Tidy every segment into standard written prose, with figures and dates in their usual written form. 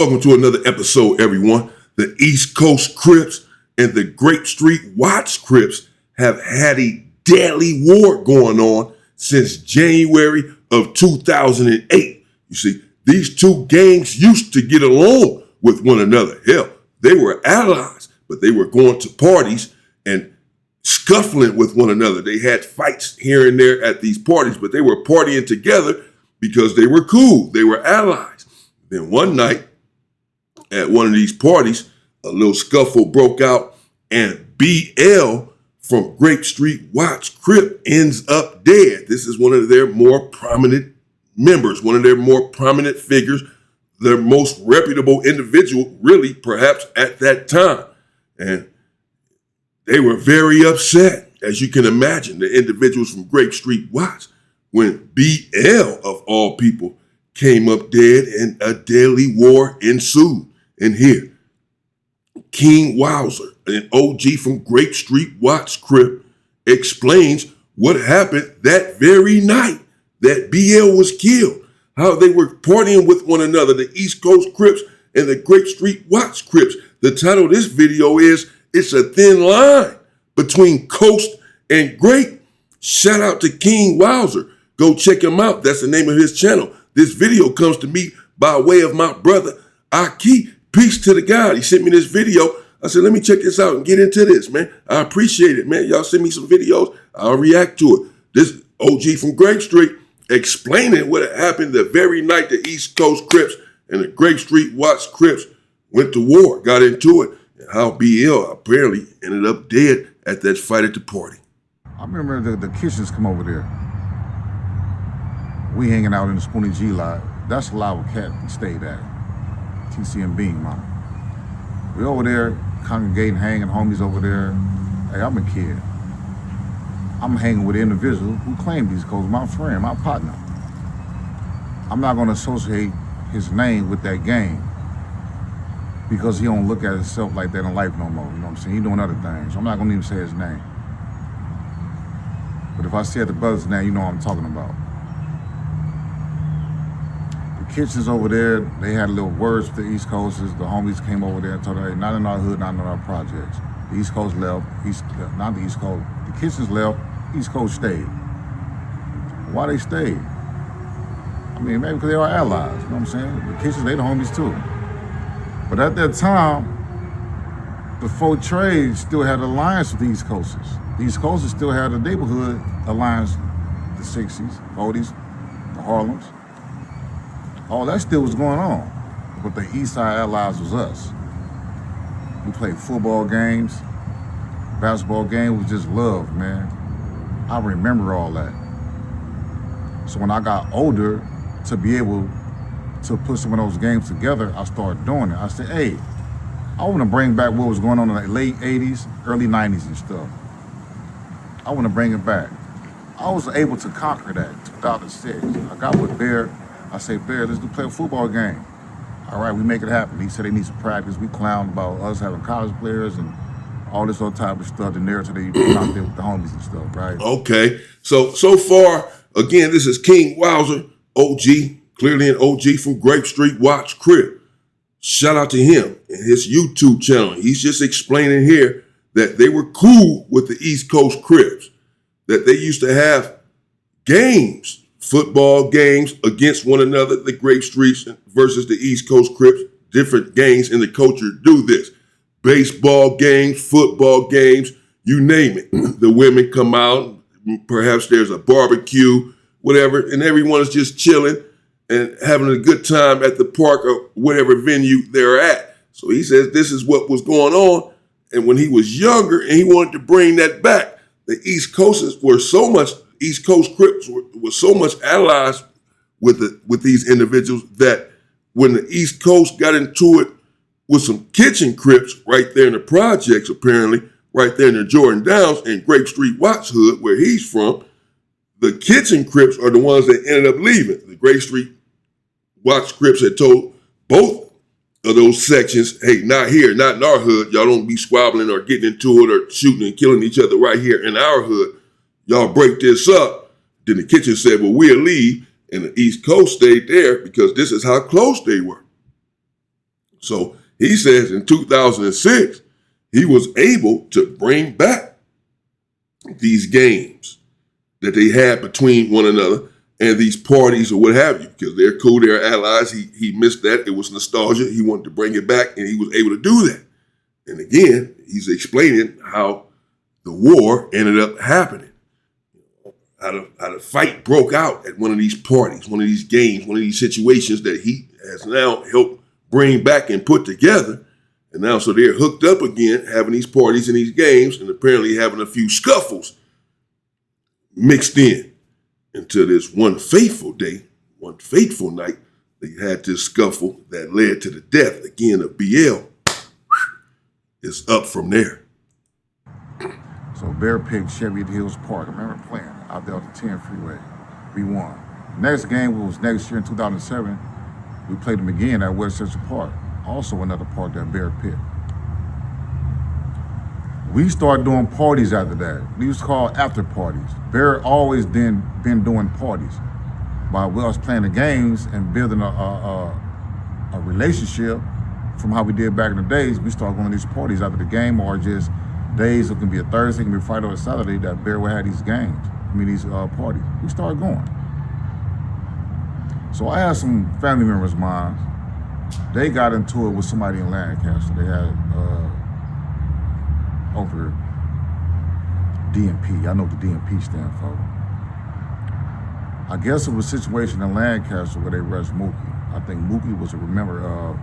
Welcome to another episode, everyone. The East Coast Crips and the Grape Street Watts Crips have had a deadly war going on since January of 2008. You see, these two gangs used to get along with one another. Hell, they were allies, but they were going to parties and scuffling with one another. They had fights here and there at these parties, but they were partying together because they were cool. They were allies. Then one night, at one of these parties, a little scuffle broke out, and BL from Grape Street Watts Crip ends up dead. This is one of their more prominent members, one of their more prominent figures, their most reputable individual, really, perhaps at that time. And they were very upset, as you can imagine, the individuals from Grape Street Watts, when BL, of all people, came up dead and a deadly war ensued. And here, King Wowzer, an OG from Grape Street Watts Crip, explains what happened that very night that BL was killed, how they were partying with one another, the East Coast Crips and the Grape Street Watts Crips. The title of this video is, It's a Thin Line Between Coast and Grape. Shout out to King Wowzer. Go check him out. That's the name of his channel. This video comes to me by way of my brother, Aki. Peace to the God. He sent me this video. I said, let me check this out and get into this, man. I appreciate it, man. Y'all send me some videos. I'll react to it. This OG from Grape Street explaining what happened the very night the East Coast Crips and the Grape Street Watts Crips went to war, got into it, and how BL apparently ended up dead at that fight at the party. I remember the kitchens come over there. We hanging out in the Spoonie G lot. That's the lot where Cat stayed at. TC and Bean, man. We over there congregating, hanging, homies over there. Hey, I'm a kid. I'm hanging with an individual who claimed these codes, my friend, my partner. I'm not gonna associate his name with that gang because he don't look at himself like that in life no more, you know what I'm saying? He doing other things. So I'm not gonna even say his name. But if I said the brother's name, you know what I'm talking about. Kitchens over there, they had little words for the East Coasters. The homies came over there and told them, hey, not in our hood, not in our projects. The East Coast left, not the East Coast. The Kitchens left, East Coast stayed. Why they stayed? I mean, maybe because they are allies, you know what I'm saying? The Kitchens, they the homies too. But at that time, the four trades still had alliance with the East Coasters. The East Coasters still had a neighborhood alliance, the 60s, 40s, the Harlems. All that still was going on, but the East Side allies was us. We played football games, basketball games, was just love, man. I remember all that. So when I got older, to be able to put some of those games together, I started doing it. I said, hey, I want to bring back what was going on in the late 80s, early 90s and stuff. I want to bring it back. I was able to conquer that in 2006. I got with Bear. I say, Bear, let's play a football game. All right, we make it happen. He said they need some practice. We clowned about us having college players and all this other type of stuff, the narrative they put out there with the homies and stuff, right? Okay, so far, again, this is King Wowzer, OG, clearly an OG from Grape Street Watts Crip. Shout out to him and his YouTube channel. He's just explaining here that they were cool with the East Coast Crips, that they used to have games, football games against one another, the Grape Streets versus the East Coast Crips. Different gangs in the culture do this. Baseball games, football games, you name it. The women come out, perhaps there's a barbecue, whatever, and everyone is just chilling and having a good time at the park or whatever venue they're at. So he says this is what was going on. And when he was younger and he wanted to bring that back, the East Coasters were so much East Coast Crips were so much allies with these individuals that when the East Coast got into it with some kitchen Crips right there in the projects, apparently, right there in the Jordan Downs and Grape Street Watts hood, where he's from, the kitchen Crips are the ones that ended up leaving. The Grape Street Watts Crips had told both of those sections, hey, not here, not in our hood. Y'all don't be squabbling or getting into it or shooting and killing each other right here in our hood. Y'all break this up. Then the kitchen said, well, we'll leave. And the East Coast stayed there because this is how close they were. So he says in 2006, he was able to bring back these games that they had between one another and these parties or what have you, because they're cool, they're allies. He missed that. It was nostalgia. He wanted to bring it back, and he was able to do that. And again, he's explaining how the war ended up happening. How the fight broke out at one of these parties, one of these games, one of these situations that he has now helped bring back and put together. And now so they're hooked up again, having these parties and these games, and apparently having a few scuffles mixed in until this one fateful day, one fateful night, they had this scuffle that led to the death again of BL. It's up from there. So Bear picked Chevy Hills Park. I remember playing out there on the 10 freeway. We won. Next game was next year in 2007. We played them again at West Central Park. Also another park that Bear picked. We started doing parties after that. We used to call after parties. Bear always been doing parties. While we was playing the games and building a relationship from how we did back in the days, we started going to these parties after the game, or just days. It can be a Thursday, it can be a Friday or a Saturday that Bear would have these games. These parties. We started going. So I had some family members of mine. They got into it with somebody in Lancaster. They had over DMP. I know what the DMP stand for. I guess it was a situation in Lancaster where they rushed Mookie. I think Mookie was a member of,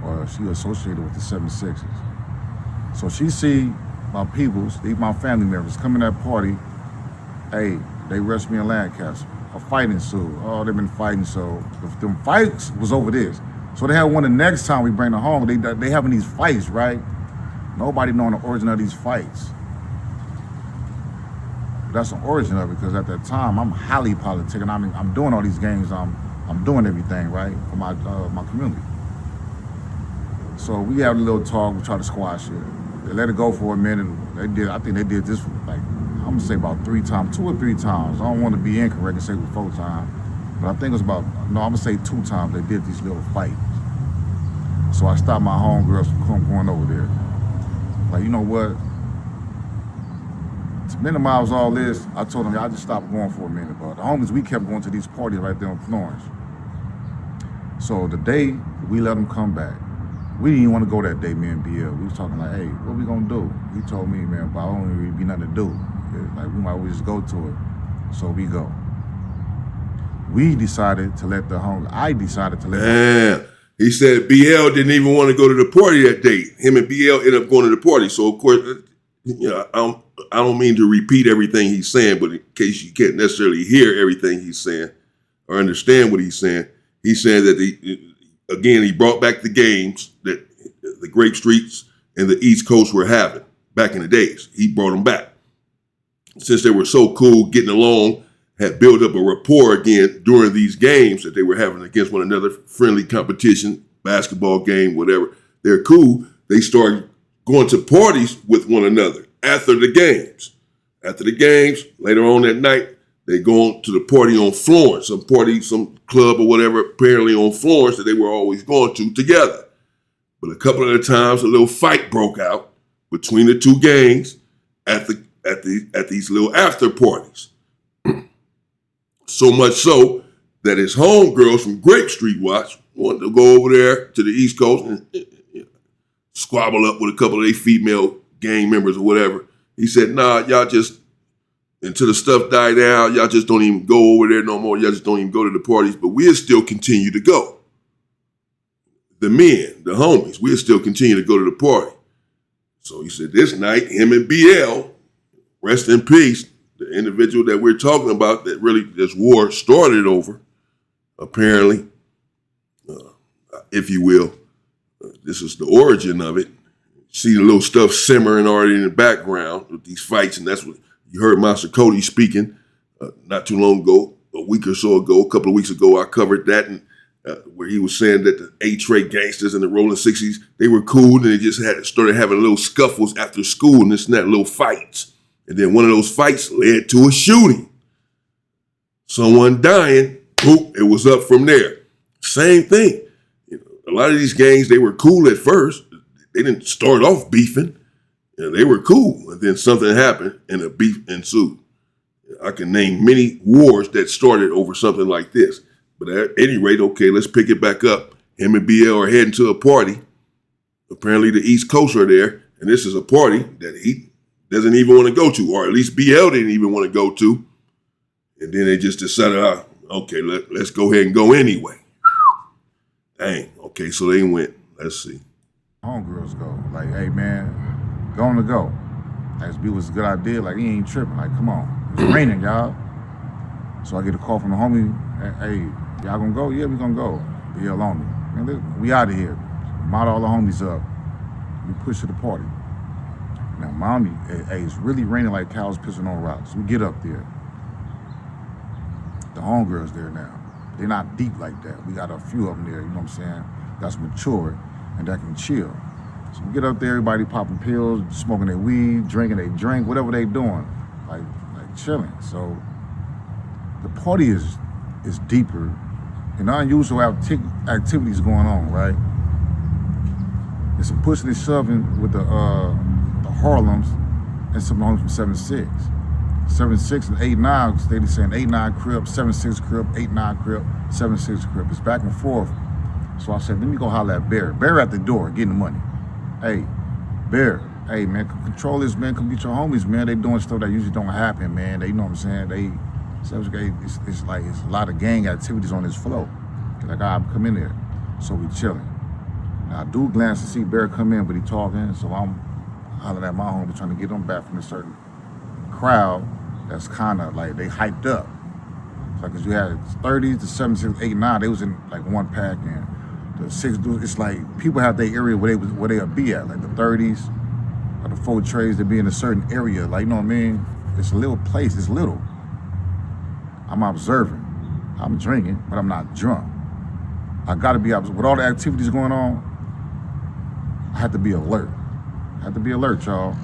or she associated with the 76ers. So she see my peoples, my family members coming to that party. Hey, they rushed me in Lancaster. A fight ensued. Oh, they've been fighting, so them fights was over this. So they had one the next time we bring them home. They having these fights, right? Nobody knowing the origin of these fights. But that's the origin of it, because at that time I'm highly politic, and I'm doing all these games. I'm doing everything right for my community. So we had a little talk. We tried to squash it. They let it go for a minute. I think they did this like, I'm gonna say about 3 times, 2 or 3 times. I don't want to be incorrect and say it was 4 times, but I think it was about, I'm gonna say 2 times they did these little fights. So I stopped my homegirls from going over there. Like, you know what? To minimize all this, I told them, y'all just stop going for a minute. But the homies, we kept going to these parties right there in Florence. So the day we let them come back, we didn't even want to go that day, me and BL. We was talking like, hey, what we gonna do? He told me, man, but I don't really be nothing to do. Like, we might just go to it. So we go. We decided to let I decided to let Damn. He said BL didn't even want to go to the party that day. Him and BL ended up going to the party. So, of course, you know, I don't mean to repeat everything he's saying, but in case you can't necessarily hear everything he's saying or understand what he's saying that, he brought back the games that the Grape Streets and the East Coast were having back in the days. He brought them back. Since they were so cool, getting along, had built up a rapport again during these games that they were having against one another, friendly competition, basketball game, whatever. They're cool. They started going to parties with one another after the games. After the games, later on that night, they go to the party on Florence, some club or whatever, apparently on Florence that they were always going to together. But a couple of the times, a little fight broke out between the two gangs at these little after parties. So much so that his homegirls from Grape Street Watch wanted to go over there to the East Coast and squabble up with a couple of their female gang members or whatever. He said, nah, y'all just, until the stuff died down, y'all just don't even go over there no more. Y'all just don't even go to the parties, but we'll still continue to go. The men, the homies, we'll still continue to go to the party. So he said this night, him and BL, rest in peace, the individual that we're talking about that really this war started over, apparently, if you will. This is the origin of it. See the little stuff simmering already in the background with these fights, and that's what you heard Master Cody speaking not too long ago, a week or so ago, a couple of weeks ago. I covered that, and where he was saying that the A-Tray gangsters in the Rolling 60s, they were cool, and they just started having little scuffles after school and this and that, little fights. And then one of those fights led to a shooting. Someone dying, boop, it was up from there. Same thing. You know, a lot of these gangs, they were cool at first. They didn't start off beefing. They were cool. And then something happened and a beef ensued. I can name many wars that started over something like this. But at any rate, okay, let's pick it back up. Him and BL are heading to a party. Apparently the East Coast are there. And this is a party that he doesn't even want to go to, or at least BL didn't even want to go to. And then they just decided, okay, let's go ahead and go anyway. Dang. Okay, so they went. Let's see. Homegirls go. Like, hey, man, going to go. As B was a good idea. Like, he ain't tripping. Like, come on. It's raining, y'all. So I get a call from the homie. Hey, y'all gonna go? Yeah, we gonna go. BL on me. Man, we out of here. Model all the homies up. We push to the party. Now, mommy, hey, it's really raining like cows pissing on rocks. We get up there. The homegirls there now. They're not deep like that. We got a few of them there, you know what I'm saying? That's mature and that can chill. So we get up there, everybody popping pills, smoking their weed, drinking their drink, whatever they doing, like chilling. So the party is deeper and unusual activities going on, right? There's some pushing and shoving with the Harlems and some homies from 7-6. 7-6 and 8-9, they saying 8-9 Crip, 7-6 Crip, 8-9 Crip, 7-6 Crip. It's back and forth. So I said, let me go holler at Bear. Bear at the door, getting the money. Hey, Bear, hey man, control this, man. Come get your homies, man. They doing stuff that usually don't happen, man. They, you know what I'm saying? It's like it's a lot of gang activities on this flow. Like, I'm come in there. So we chilling. Now I do glance to see Bear come in, but he talking, so I'm hollering at my homie trying to get them back from a certain crowd that's kind of like they hyped up. It's like, cause you had 30s to 7, 6, 8, 9, they was in like one pack, and the 6 dudes, it's like people have their area where they'll be at, like the 30s or the 4 trays, they be in a certain area, like, you know what I mean? It's a little place, it's little. I'm observing, I'm drinking, but I'm not drunk. I gotta be observing. With all the activities going on, I have to be alert. I have to be alert, y'all.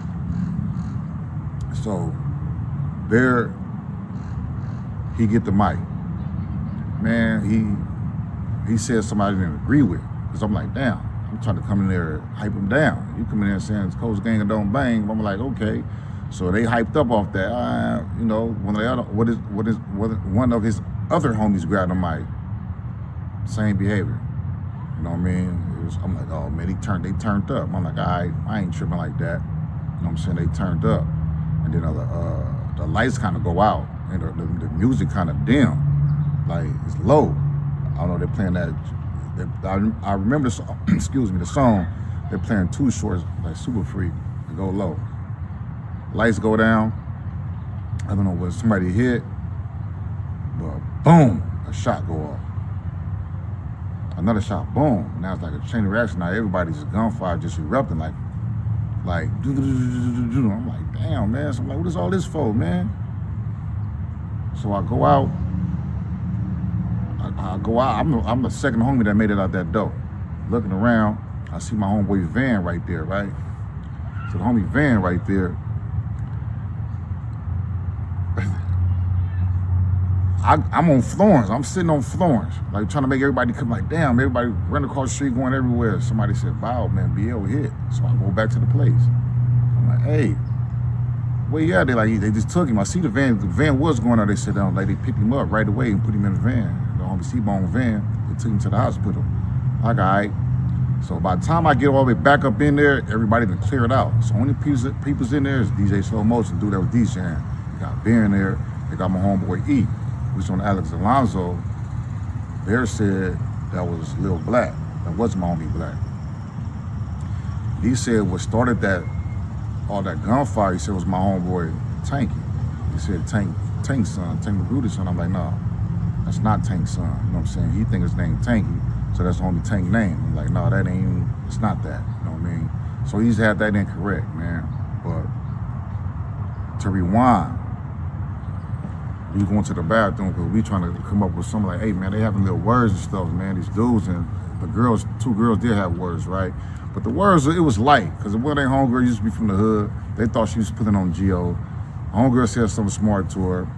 So, Bear, he get the mic. Man, he said somebody didn't agree with. Because I'm like, damn, I'm trying to come in there and hype him down. You come in there saying it's Coast Gang and don't bang. I'm like, okay. So they hyped up off that. You know, one of his other homies grabbed the mic. Same behavior. You know what I mean? I'm like, oh man, they turned up. I'm like, all right, I ain't tripping like that. You know what I'm saying? They turned up. And then the lights kind of go out and the music kind of dim. Like, it's low. I don't know, they're playing that. I remember the song, excuse me, the song, they're playing Too Short, like Super Freak, to go low. Lights go down. I don't know what somebody hit, but boom, a shot go off. Another shot, boom. Now it's like a chain reaction. Now everybody's gunfire just erupting like I'm like, damn, man. So I'm like, what is all this for, man? So I go out. I go out. I'm the second homie that made it out that door. Looking around, I see my homeboy van right there, right? So the homie van right there. I'm on Florence. I'm sitting on Florence, like trying to make everybody come. Like, damn, everybody running across the street, going everywhere. Somebody said, "Wow, man, BL hit." So I go back to the place. I'm like, "Hey, where you at?" They just took him. I see the van. The van was going out. They said, like, they picked him up right away and put him in the van. The homie C-Bone van. They took him to the hospital. Like, all right. So by the time I get all the way back up in there, everybody been cleared out. So only people's in there is DJ Slow Motion, dude that was DJing. They got Bear in there. They got my homeboy E. Which on Alex Alonso, Bear said that was Lil Black. That wasn't my homie Black. He said what started all that gunfire, he said was my homeboy Tanky. He said Tank's son, Tank Magruder's son. I'm like, no, that's not Tank's son. You know what I'm saying? He think his name Tanky, so that's the homie Tank name. I'm like, no, that ain't, it's not that. You know what I mean? So he's had that incorrect, man. But to rewind, we going to the bathroom because we trying to come up with something like, hey man, they having little words and stuff, man, these dudes, and the girls, 2 girls did have words, right? But the words, it was light, because the one their homegirl used to be from the hood. They thought she was putting on Geo. The homegirl said something smart to her,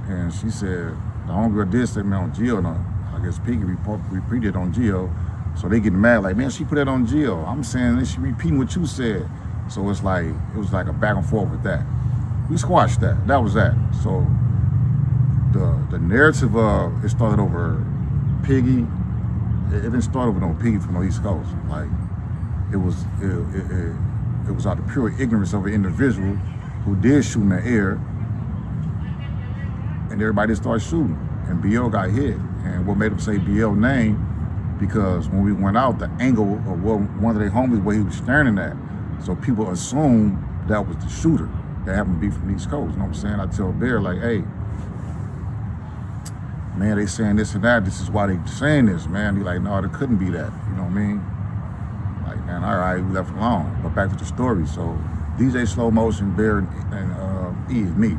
and she said, the homegirl did say, man, on Geo, no. I guess Piggy repeated on Geo, So they getting mad, like, man, she put that on Jill. I'm saying she repeating what you said. So it's like, it was like a back and forth with that. We squashed that. That was that. So the narrative of it started over Piggy. It didn't start over no Piggy from the East Coast. Like it was out of pure ignorance of an individual who did shoot in the air, and everybody started shooting. And BL got hit. And what made him say BL name? Because when we went out, the angle of one of their homies where he was standing at, so people assumed that was the shooter that happened to be from the East Coast. You know what I'm saying? I tell Bear, like, hey, man, they saying this and that. This is why they saying this, man. He like, no, it couldn't be that. You know what I mean? Like, man, all right, we left it alone. But back to the story. So DJ Slow Motion, Bear, and E is me.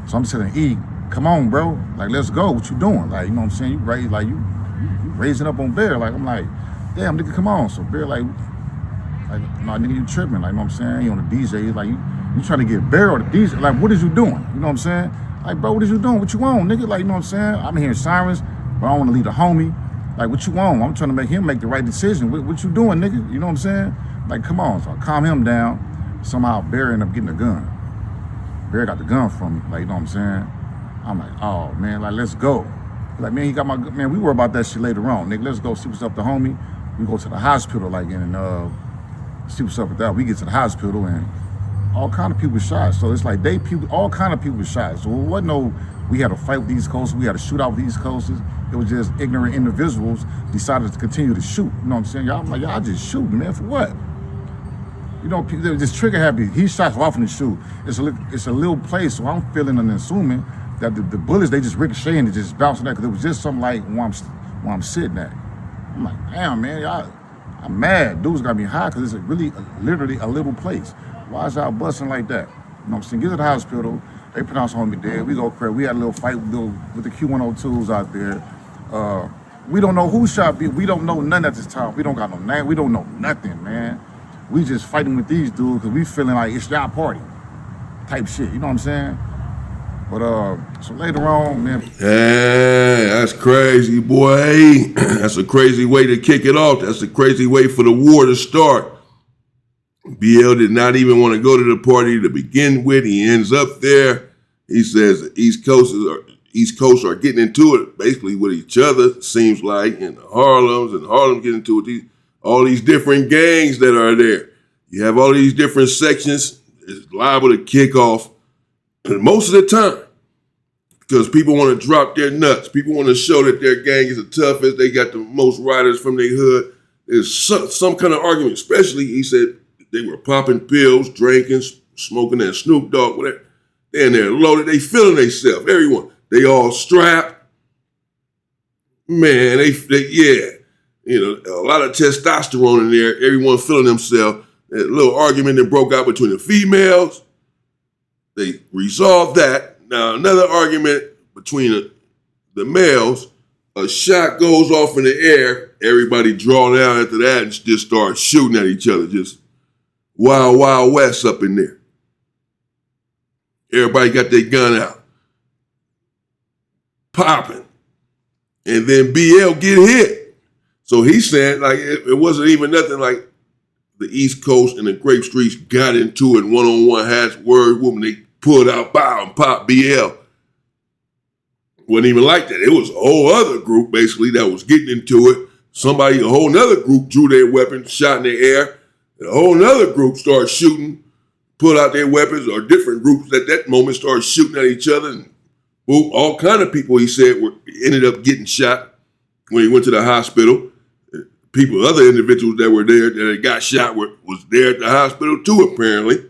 So I'm telling E, come on, bro. Like, let's go. What you doing? Like, you know what I'm saying? You raise, like, you raising up on Bear. Like, I'm like, damn, nigga, come on. So Bear, like, no, nigga, you tripping. Like, you know what I'm saying? You on the DJ. He's like, you trying to get Bear or the DJ. Like, what is you doing? You know what I'm saying? Like, bro, what is you doing? What you want, nigga? Like, you know what I'm saying? I'm hearing sirens, but I don't want to leave the homie. Like, what you want? I'm trying to make him make the right decision. What you doing, nigga? You know what I'm saying? Like, come on. So I calm him down. Somehow Bear ended up getting a gun. Bear got the gun from me. Like, you know what I'm saying? I'm like, oh, man, like, let's go. Like, man, he got my gun. Man, we worry about that shit later on. Nigga, let's go see what's up the homie. We go to the hospital, like, and see what's up with that. We get to the hospital, and all kind of people shot. So it's like all kind of people shot. So it wasn't no, we had to fight with these coasts, we had to shoot out with these coasts. It was just ignorant individuals decided to continue to shoot. You know what I'm saying? Y'all, I'm like, y'all just shooting, man, for what? You know, this trigger happy. He shot off in the shoot. It's a little place, so I'm feeling and assuming that the bullets, they just ricocheting and just bouncing that, because it was just something like where I'm sitting at. I'm like, damn, man, y'all, I'm mad. Dudes got me high because it's literally a little place. Why is y'all busting like that? You know what I'm saying? Get to the hospital. They pronounce homie dead. We go crazy. We had a little fight with the Q102s out there. We don't know who shot me. We don't know nothing at this time. We don't got no name. We don't know nothing, man. We just fighting with these dudes because we feeling like it's y'all party type shit. You know what I'm saying? But so later on, man. Hey, that's crazy, boy. That's a crazy way to kick it off. That's a crazy way for the war to start. BL did not even want to go to the party to begin with. He ends up there. He says the East Coast are getting into it basically with each other, seems like, and Harlem getting into it with all these different gangs that are there. You have all these different sections. It's liable to kick off. And most of the time, because people want to drop their nuts. People want to show that their gang is the toughest. They got the most riders from their hood. There's some kind of argument, especially, he said, they were popping pills, drinking, smoking that Snoop Dogg, whatever. They're loaded. They feeling themselves. Everyone. They all strapped. Man, yeah. You know, a lot of testosterone in there. Everyone feeling themselves. A little argument that broke out between the females. They resolved that. Now, another argument between the males. A shot goes off in the air. Everybody draw down after that and just start shooting at each other. Just Wild, Wild West up in there. Everybody got their gun out. Popping. And then BL get hit. So he's saying, like, it wasn't even nothing like the East Coast and the Grape Streets got into it one-on-one, had word woman, they pulled out, bow, and popped BL. Wasn't even like that. It was a whole other group, basically, that was getting into it. A whole nother group drew their weapons, shot in the air. And a whole nother group started shooting, pulled out their weapons, or different groups at that moment started shooting at each other. And boom, all kind of people, he said, ended up getting shot when he went to the hospital. Other individuals that were there that had got shot was there at the hospital too, apparently.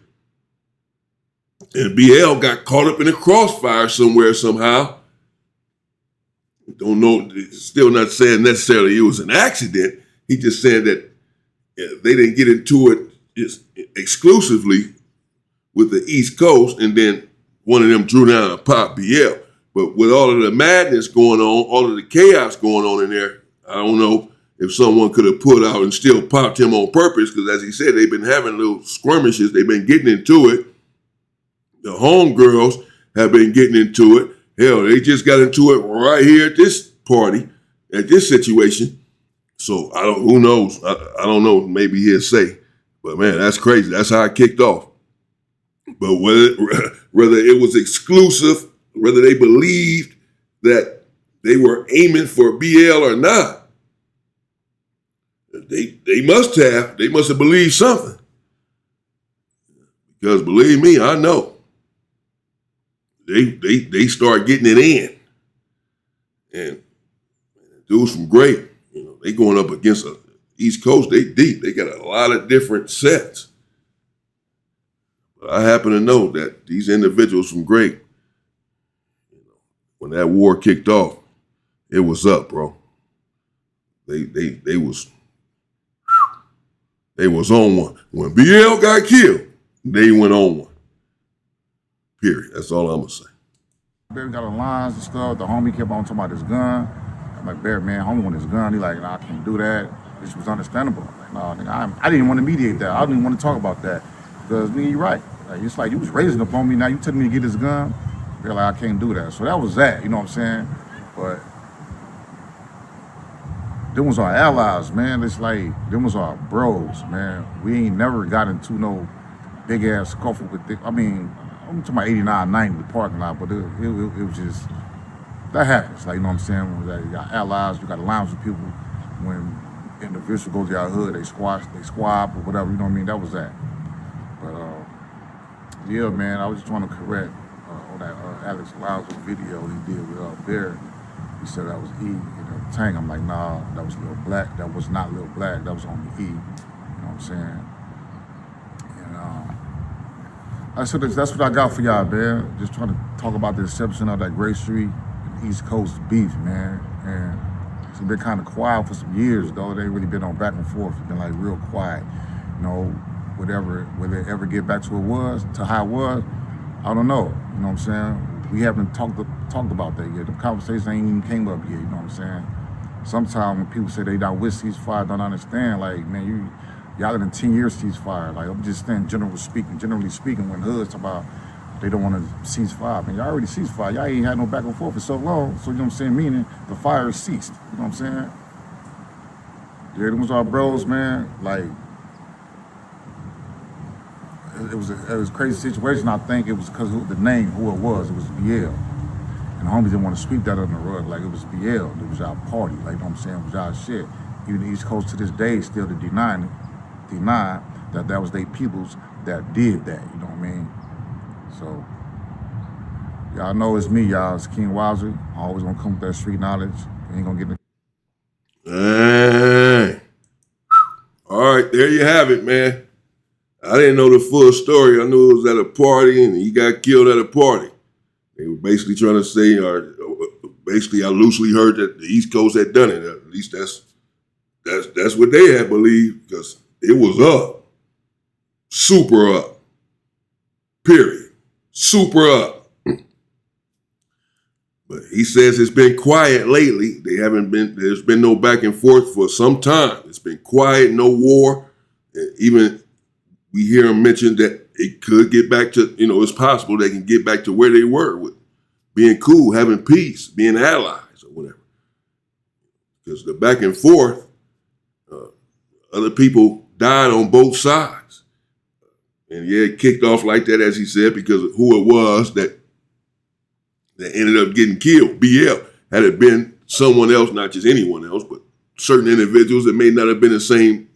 And BL got caught up in a crossfire somewhere, somehow. Don't know, still not saying necessarily it was an accident. He just said that they didn't get into it just exclusively with the East Coast, and then one of them drew down and popped BL. But with all of the madness going on, all of the chaos going on in there, I don't know if someone could have pulled out and still popped him on purpose, because as he said, they've been having little skirmishes. They've been getting into it. The homegirls have been getting into it. Hell, they just got into it right here at this party, at this situation. So who knows? I don't know. Maybe he'll say, but man, that's crazy. That's how it kicked off. But whether it was exclusive, whether they believed that they were aiming for BL or not, they must have believed something. Because believe me, I know they start getting it in, and dudes from Grape, they going up against the East Coast. They deep. They got a lot of different sets. But I happen to know that these individuals from Grape, when that war kicked off, it was up, bro. They was on one. When BL got killed, they went on one. Period. That's all I'm gonna say. Barry got the lines and stuff. The homie kept on talking about his gun. I'm like, Barry, man, homie want his gun. He like, nah, I can't do that. This was understandable. I'm like, nah, nigga, I didn't want to mediate that. I didn't want to talk about that. Because, nigga, you're right. Like, it's like you was raising up on me. Now you telling me to get his gun. They're like, I can't do that. So that was that. You know what I'm saying? But them was our allies, man. It's like, them was our bros, man. We ain't never got into no big ass scuffle with I'm talking about 89, 90, the parking lot, but it was just, that happens. Like, you know what I'm saying? When you got allies, you got alliance with people. When individuals go to your hood, they squab or whatever, you know what I mean? That was that. But, yeah, man, I was just trying to correct on that Alex Lauzo video he did with Bear. He said that was E in the tank. I'm like, nah, that was Lil Black. That was not Lil Black. That was on the E. You know what I'm saying? And that's what I got for y'all, man. Just trying to talk about the inception of that Grape Street and East Coast beef, man. And it's been kind of quiet for some years, though. They ain't really been on back and forth. It's been like real quiet. Will it ever get back to how it was? I don't know. You know what I'm saying? We haven't talked about that yet. The conversation ain't even came up yet. You know what I'm saying? Sometimes when people say they don't wish ceasefire, don't understand. Like, man, y'all in 10 years ceasefire. Like, I'm just saying, generally speaking, when hoods talk about they don't want to cease fire. Man, y'all already ceased fire. Y'all ain't had no back and forth for so long. So, you know what I'm saying? Meaning the fire ceased. You know what I'm saying? Yeah, them was our bros, man. Like, it was a crazy situation. I think it was because of the name, who it was. It was BL. And the homies didn't want to sweep that under the rug. Like, it was BL. It was our party. Like, you know what I'm saying? It was our shit. Even the East Coast to this day still to deny that was they peoples that did that, you know what I mean? So, y'all know it's me, y'all. It's King Wowzer. I always gonna come with that street knowledge. We ain't gonna get Hey. All right, there you have it, man. I didn't know the full story. I knew it was at a party and he got killed at a party. They were basically trying to say, or basically I loosely heard that the East Coast had done it. At least that's what they had believed, because it was up. Super up. Period. Super up. But he says it's been quiet lately. There's been no back and forth for some time. It's been quiet, no war. Even we hear him mention that it could get back to, it's possible they can get back to where they were with being cool, having peace, being allies or whatever. Because the back and forth, other people died on both sides. And yeah, it kicked off like that, as he said, because of who it was that ended up getting killed. BL. Had it been someone else, not just anyone else, but certain individuals, it may not have been the same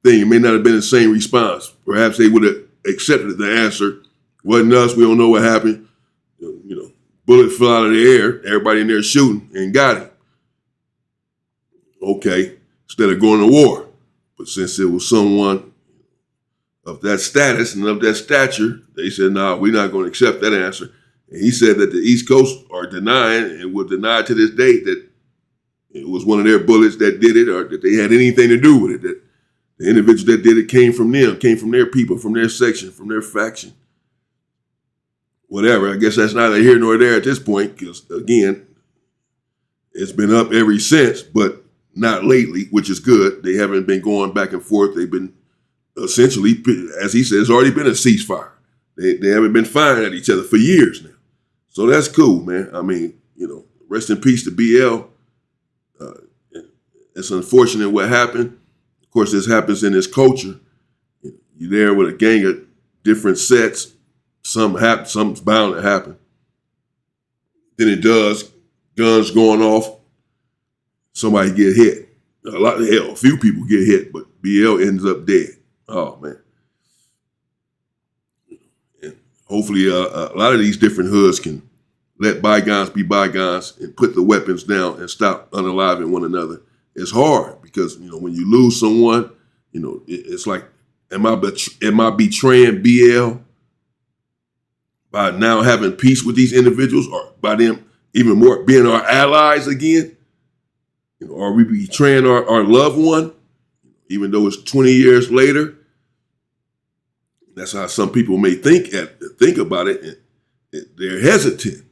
thing. It may not have been the same response. Perhaps they would have accepted the answer. Wasn't us. We don't know what happened. Bullet fell out of the air. Everybody in there shooting and got him. Okay. Instead of going to war. But since it was someone of that status and of that stature, they said, nah, we're not going to accept that answer. And he said that the East Coast are denying and will deny to this day that it was one of their bullets that did it, or that they had anything to do with it, that the individuals that did it came from them, came from their people, from their section, from their faction. Whatever. I guess that's neither here nor there at this point, because, again, it's been up ever since, but not lately, which is good. They haven't been going back and forth. They've been essentially, as he said, it's already been a ceasefire. They haven't been firing at each other for years now. So that's cool, man. I mean, rest in peace to BL. It's unfortunate what happened. Of course, this happens in this culture. You're there with a gang of different sets. Something's bound to happen. Then it does. Guns going off. Somebody get hit. A few people get hit, but BL ends up dead. Oh, man. And hopefully a lot of these different hoods can let bygones be bygones and put the weapons down and stop unaliving one another. It's hard because, when you lose someone, it's like, am I betraying BL by now having peace with these individuals, or by them even more being our allies again? Are we betraying our loved one, even though it's 20 years later? That's how some people may think about it. They're hesitant,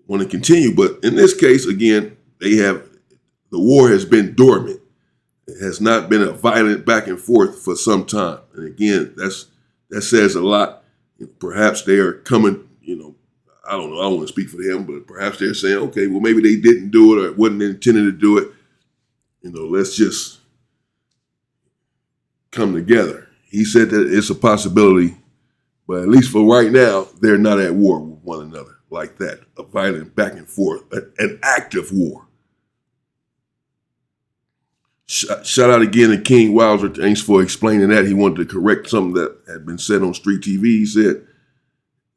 want to continue. But in this case, again, the war has been dormant. It has not been a violent back and forth for some time. And again, that says a lot. Perhaps they are coming, I don't know, I don't want to speak for them, but perhaps they're saying, okay, well, maybe they didn't do it or wasn't intending to do it. Let's just come together. He said that it's a possibility, but at least for right now, they're not at war with one another like that, a violent back and forth, an active war. Shout out again to King Wowzer. Thanks for explaining that. He wanted to correct something that had been said on Street TV. He said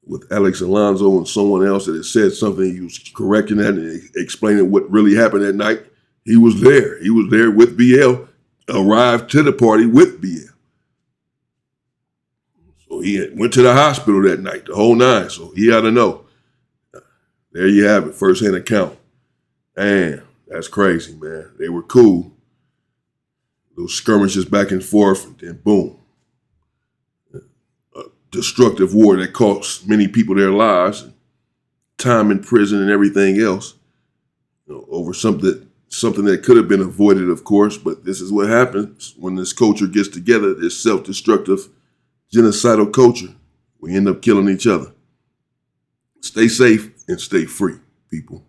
with Alex Alonso and someone else that had said something, he was correcting that and explaining what really happened that night. He was there. He was there with BL, arrived to the party with BL. So he went to the hospital that night, the whole nine. So he ought to know. There you have it, firsthand account. Man, that's crazy, man. They were cool. Those skirmishes back and forth, and then boom. A destructive war that cost many people their lives, and time in prison and everything else, over something that could have been avoided, of course, but this is what happens when this culture gets together, this self-destructive, genocidal culture. We end up killing each other. Stay safe and stay free, people.